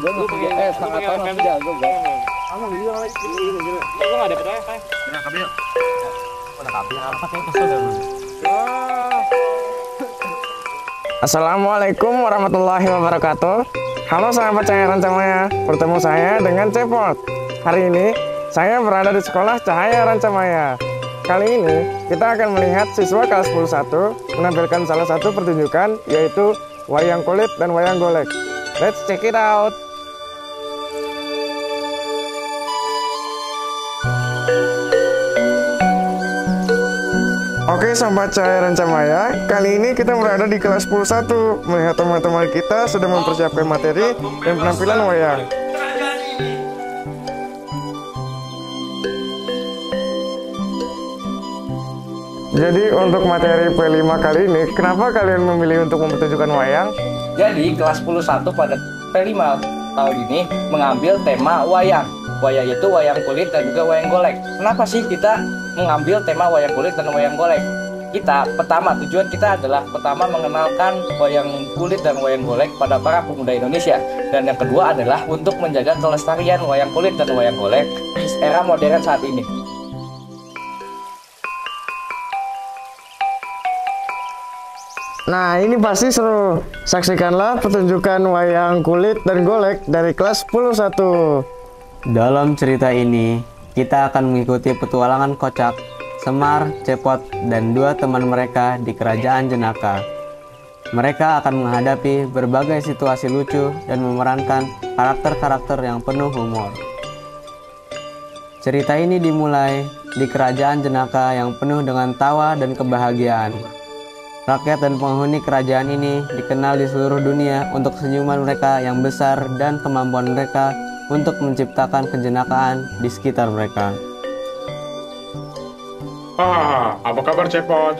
setengah tahun langsung jago guys. Kamu video lagi ini. Gua enggak dapet ya, Pak. Nah, kabel. Mana kabel? Apa kayak kesel dah. Assalamualaikum warahmatullahi wabarakatuh. Halo sahabat Cahaya Rancamaya, bertemu saya dengan Cepot. Hari ini saya berada di sekolah Cahaya Rancamaya. Kali ini kita akan melihat siswa kelas 11 menampilkan salah satu pertunjukan, yaitu wayang kulit dan wayang golek. Let's check it out. Oke sahabat Cahaya Rancamaya, kali ini kita berada di kelas 11 melihat teman-teman kita sudah mempersiapkan materi dan penampilan wayang. Jadi untuk materi P5 kali ini, kenapa kalian memilih untuk mempertunjukkan wayang? Jadi kelas 11 pada P5 tahun ini mengambil tema wayang. Wayang itu wayang kulit dan juga wayang golek. Kenapa sih kita mengambil tema wayang kulit dan wayang golek? Tujuan kita adalah pertama mengenalkan wayang kulit dan wayang golek pada para pemuda Indonesia. Dan yang kedua adalah untuk menjaga kelestarian wayang kulit dan wayang golek di era modern saat ini. Nah ini pasti seru. Saksikanlah pertunjukan wayang kulit dan golek dari kelas 11. Dalam cerita ini, kita akan mengikuti petualangan kocak Semar, Cepot, dan dua teman mereka di Kerajaan Jenaka. Mereka akan menghadapi berbagai situasi lucu dan memerankan karakter-karakter yang penuh humor. Cerita ini dimulai di Kerajaan Jenaka yang penuh dengan tawa dan kebahagiaan. Rakyat dan penghuni kerajaan ini dikenal di seluruh dunia untuk senyuman mereka yang besar dan kemampuan mereka untuk menciptakan kejenakaan di sekitar mereka. Apa kabar Cepot?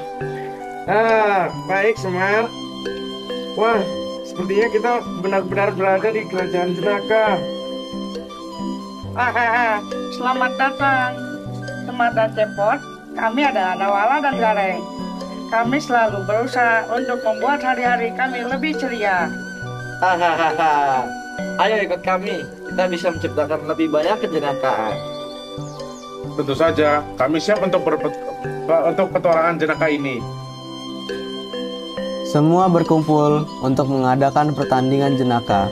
Baik Semar. Wah, sepertinya kita benar-benar berada di Kerajaan Jenaka. Selamat datang Semar dan Cepot. Kami adalah Nawala dan Gareng. Kami selalu berusaha untuk membuat hari-hari kami lebih ceria. Ayo ikut kami. Kita bisa menciptakan lebih banyak kejenakaan. Tentu saja, kami siap untuk petualangan jenaka ini. Semua berkumpul untuk mengadakan pertandingan jenaka.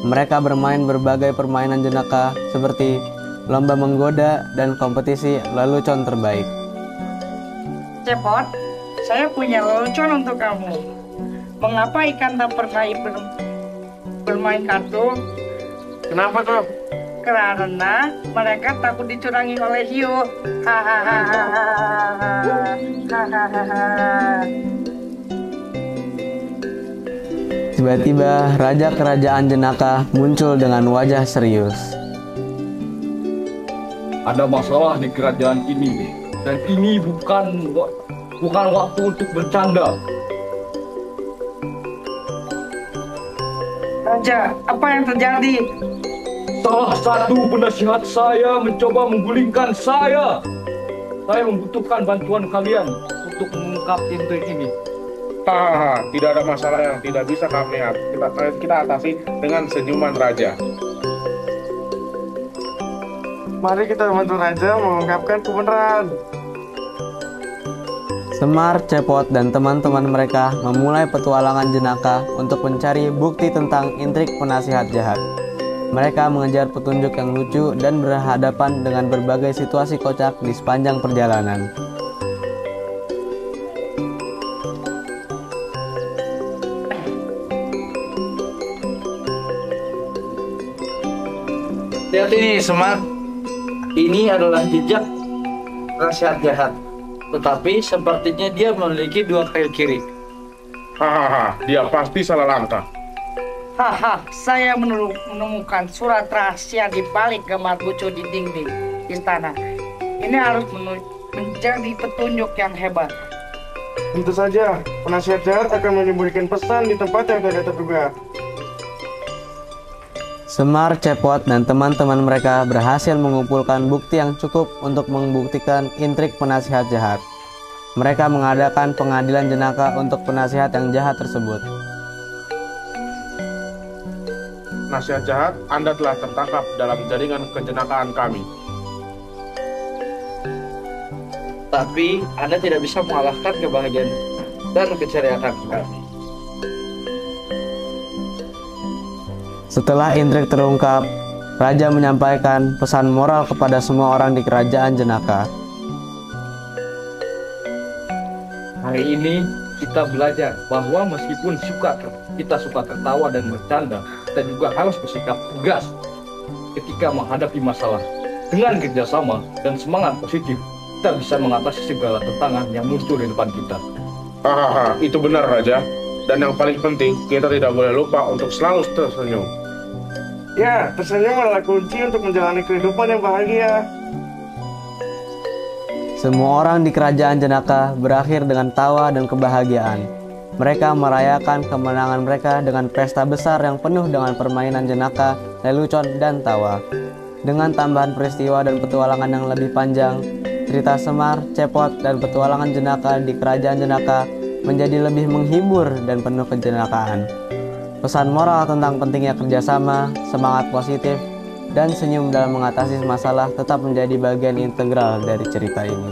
Mereka bermain berbagai permainan jenaka seperti lomba menggoda dan kompetisi lelucon terbaik. Cepot, saya punya lelucon untuk kamu. Mengapa ikan tak pernah bermain kartu? Kenapa tuh? Karena mereka takut dicurangi oleh hiu. Tiba-tiba Raja Kerajaan Jenaka muncul dengan wajah serius. Ada masalah di kerajaan ini, dan ini bukan waktu untuk bercanda. Raja, apa yang terjadi? Salah satu penasihat saya mencoba menggulingkan saya. Saya membutuhkan bantuan kalian untuk mengungkap intrik ini. Tidak ada masalah yang tidak bisa kita atasi dengan senyuman Raja. Mari kita bantu Raja mengungkapkan kebenaran. Semar, Cepot, dan teman-teman mereka memulai petualangan jenaka untuk mencari bukti tentang intrik penasihat jahat. Mereka mengejar petunjuk yang lucu dan berhadapan dengan berbagai situasi kocak di sepanjang perjalanan. Lihat ini Semar. Ini adalah jejak penasihat jahat. Tetapi sepertinya dia memiliki dua kaki kiri. Dia pasti salah langkah. Saya menemukan surat rahasia di balik gambar bucu di dinding istana. Ini harus menjadi petunjuk yang hebat. Tentu saja, penasihat jahat akan menyembunyikan pesan di tempat yang tidak terduga. Semar, Cepot, dan teman-teman mereka berhasil mengumpulkan bukti yang cukup untuk membuktikan intrik penasihat jahat. Mereka mengadakan pengadilan jenaka untuk penasihat yang jahat tersebut. nasihat jahat, Anda telah tertangkap dalam jaringan kejenakaan kami. Tapi Anda tidak bisa mengalahkan kebahagiaan dan keceriaan kami. Setelah intrik terungkap, Raja menyampaikan pesan moral kepada semua orang di kerajaan Jenaka. Hari ini kita belajar bahwa meskipun kita suka tertawa dan bercanda, kita juga harus bersikap tegas ketika menghadapi masalah. Dengan kerjasama dan semangat positif, kita bisa mengatasi segala tantangan yang muncul di depan kita. Hahaha, itu benar Raja. Dan yang paling penting, kita tidak boleh lupa untuk selalu tersenyum. Ya, tersenyum adalah kunci untuk menjalani kehidupan yang bahagia. Semua orang di kerajaan Jenaka berakhir dengan tawa dan kebahagiaan. Mereka merayakan kemenangan mereka dengan pesta besar yang penuh dengan permainan jenaka, lelucon, dan tawa. Dengan tambahan peristiwa dan petualangan yang lebih panjang, cerita Semar, Cepot, dan petualangan jenaka di kerajaan Jenaka menjadi lebih menghibur dan penuh kejenakaan. Pesan moral tentang pentingnya kerjasama, semangat positif, dan senyum dalam mengatasi masalah tetap menjadi bagian integral dari cerita ini.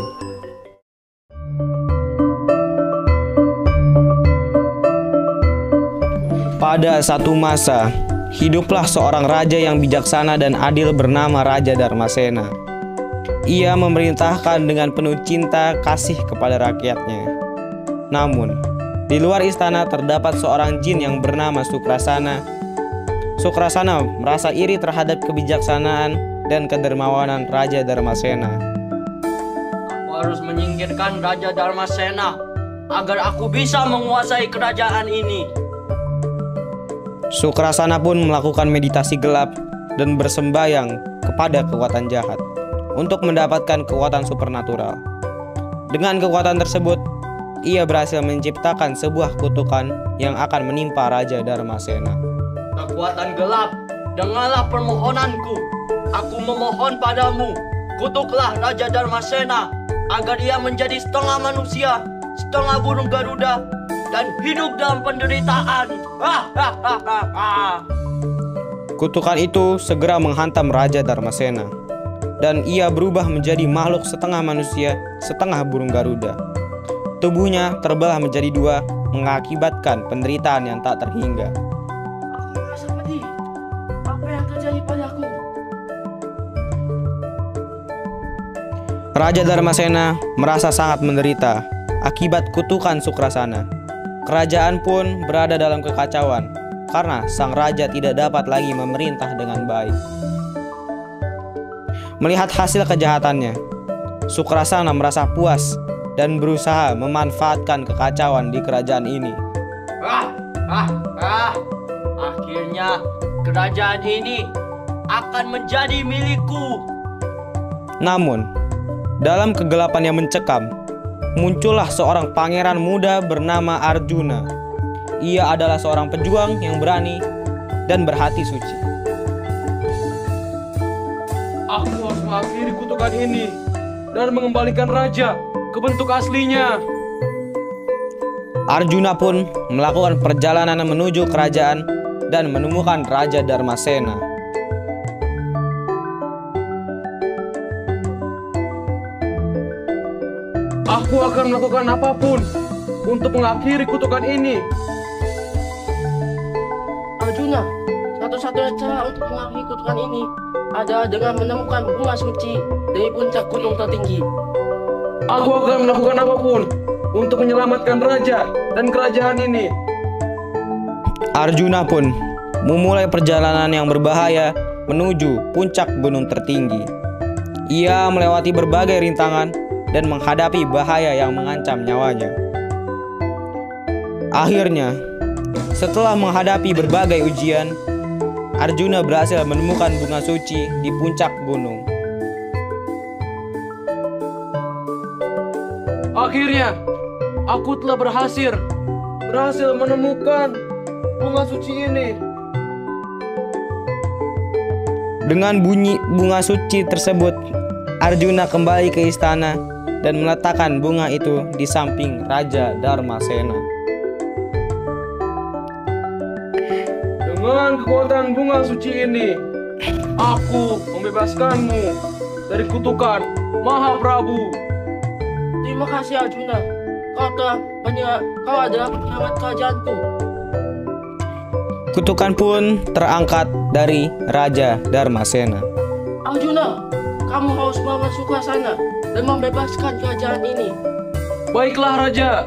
Pada satu masa, hiduplah seorang raja yang bijaksana dan adil bernama Raja Darmasena. Ia memerintahkan dengan penuh cinta kasih kepada rakyatnya. Namun, di luar istana terdapat seorang jin yang bernama Sukrasana. Sukrasana merasa iri terhadap kebijaksanaan dan kedermawanan Raja Darmasena. Aku harus menyingkirkan Raja Darmasena agar aku bisa menguasai kerajaan ini. Sukrasana pun melakukan meditasi gelap dan bersembayang kepada kekuatan jahat untuk mendapatkan kekuatan supernatural. Dengan kekuatan tersebut, ia berhasil menciptakan sebuah kutukan yang akan menimpa Raja Darmasena. Kekuatan gelap, dengarlah permohonanku. Aku memohon padamu, kutuklah Raja Darmasena agar ia menjadi setengah manusia, setengah burung Garuda, dan hidup dalam penderitaan. Kutukan itu segera menghantam Raja Darmasena, dan ia berubah menjadi makhluk setengah manusia, setengah burung Garuda. Tubuhnya terbelah menjadi dua, mengakibatkan penderitaan yang tak terhingga. Aku merasa pedih. Apa yang terjadi padaku? Raja Darmasena merasa sangat menderita akibat kutukan Sukrasana. Kerajaan pun berada dalam kekacauan karena sang raja tidak dapat lagi memerintah dengan baik. Melihat hasil kejahatannya, Sukrasana merasa puas dan berusaha memanfaatkan kekacauan di kerajaan ini. Akhirnya kerajaan ini akan menjadi milikku. Namun, dalam kegelapan yang mencekam, muncullah seorang pangeran muda bernama Arjuna. Ia adalah seorang pejuang yang berani dan berhati suci. Aku harus mengakhiri kutukan ini dan mengembalikan raja ke bentuk aslinya. Arjuna pun melakukan perjalanan menuju kerajaan dan menemukan Raja Darmasena. Aku akan melakukan apapun untuk mengakhiri kutukan ini. Arjuna, satu-satunya cara untuk mengakhiri kutukan ini adalah dengan menemukan bunga suci dari puncak gunung tertinggi. Aku akan melakukan apapun untuk menyelamatkan raja dan kerajaan ini. Arjuna pun memulai perjalanan yang berbahaya menuju puncak gunung tertinggi. Ia melewati berbagai rintangan dan menghadapi bahaya yang mengancam nyawanya. Akhirnya, setelah menghadapi berbagai ujian, Arjuna berhasil menemukan bunga suci di puncak gunung. Akhirnya, aku telah berhasil menemukan bunga suci ini. Dengan bunyi bunga suci tersebut, Arjuna kembali ke istana dan meletakkan bunga itu di samping Raja Darmasena. Dengan kekuatan bunga suci ini, aku membebaskanmu dari kutukan Maha Prabu. Terima kasih Arjuna. Kau adalah penyelamat kerajaanku. Kutukan pun terangkat dari Raja Darmasena. Arjuna, kamu harus melawan Sukrasana dan membebaskan kerajaan ini. Baiklah Raja.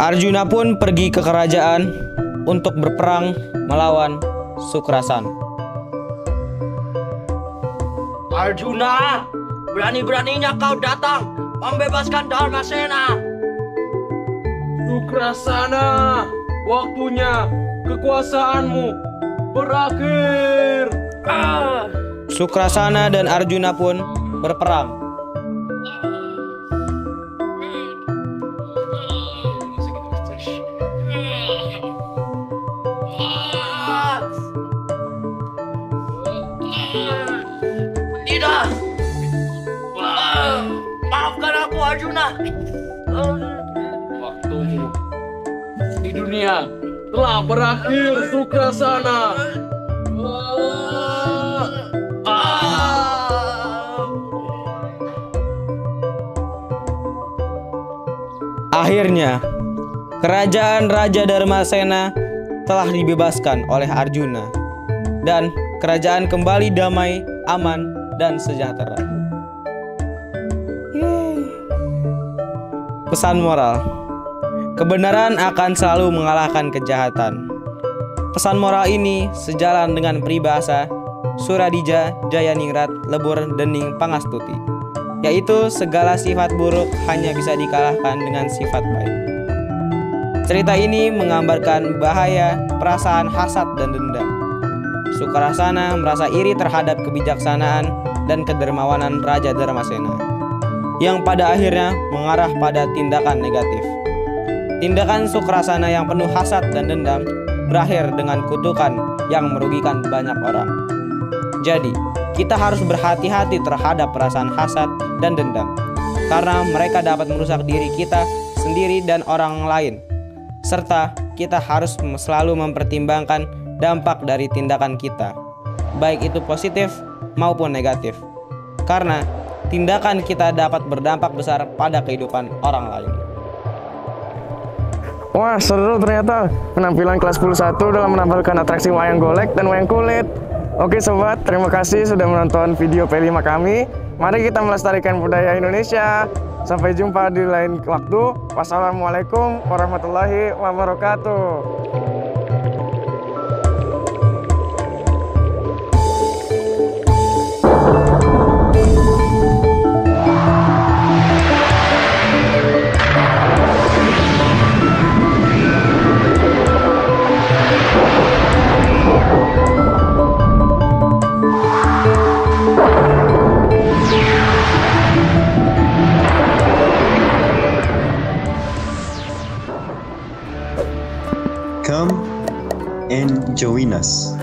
Arjuna pun pergi ke kerajaan untuk berperang melawan Sukrasana. Arjuna, berani-beraninya kau datang membebaskan Darmasena. Sukrasana, waktunya kekuasaanmu berakhir. Sukrasana dan Arjuna pun berperang. Tidak. Maafkan aku Arjuna. Waktumu di dunia telah berakhir, Sukrasana. Akhirnya, kerajaan Raja Darmasena telah dibebaskan oleh Arjuna dan kerajaan kembali damai, aman, dan sejahtera. Pesan moral: kebenaran akan selalu mengalahkan kejahatan. Pesan moral ini sejalan dengan peribahasa Suradija Jayaningrat Lebur Dening Pangastuti, yaitu segala sifat buruk hanya bisa dikalahkan dengan sifat baik. Cerita ini menggambarkan bahaya perasaan hasad dan dendam. Sukrasana merasa iri terhadap kebijaksanaan dan kedermawanan Raja Darmasena, yang pada akhirnya mengarah pada tindakan negatif. Tindakan Sukrasana yang penuh hasad dan dendam berakhir dengan kutukan yang merugikan banyak orang. Jadi, kita harus berhati-hati terhadap perasaan hasad dan dendam, karena mereka dapat merusak diri kita sendiri dan orang lain. Serta kita harus selalu mempertimbangkan dampak dari tindakan kita, baik itu positif maupun negatif, karena tindakan kita dapat berdampak besar pada kehidupan orang lain. Wah, seru ternyata penampilan kelas 11 dalam menampilkan atraksi wayang golek dan wayang kulit. Oke sobat, terima kasih sudah menonton video P5 kami. Mari kita melestarikan budaya Indonesia. Sampai jumpa di lain waktu. Wassalamualaikum warahmatullahi wabarakatuh. Come and join us.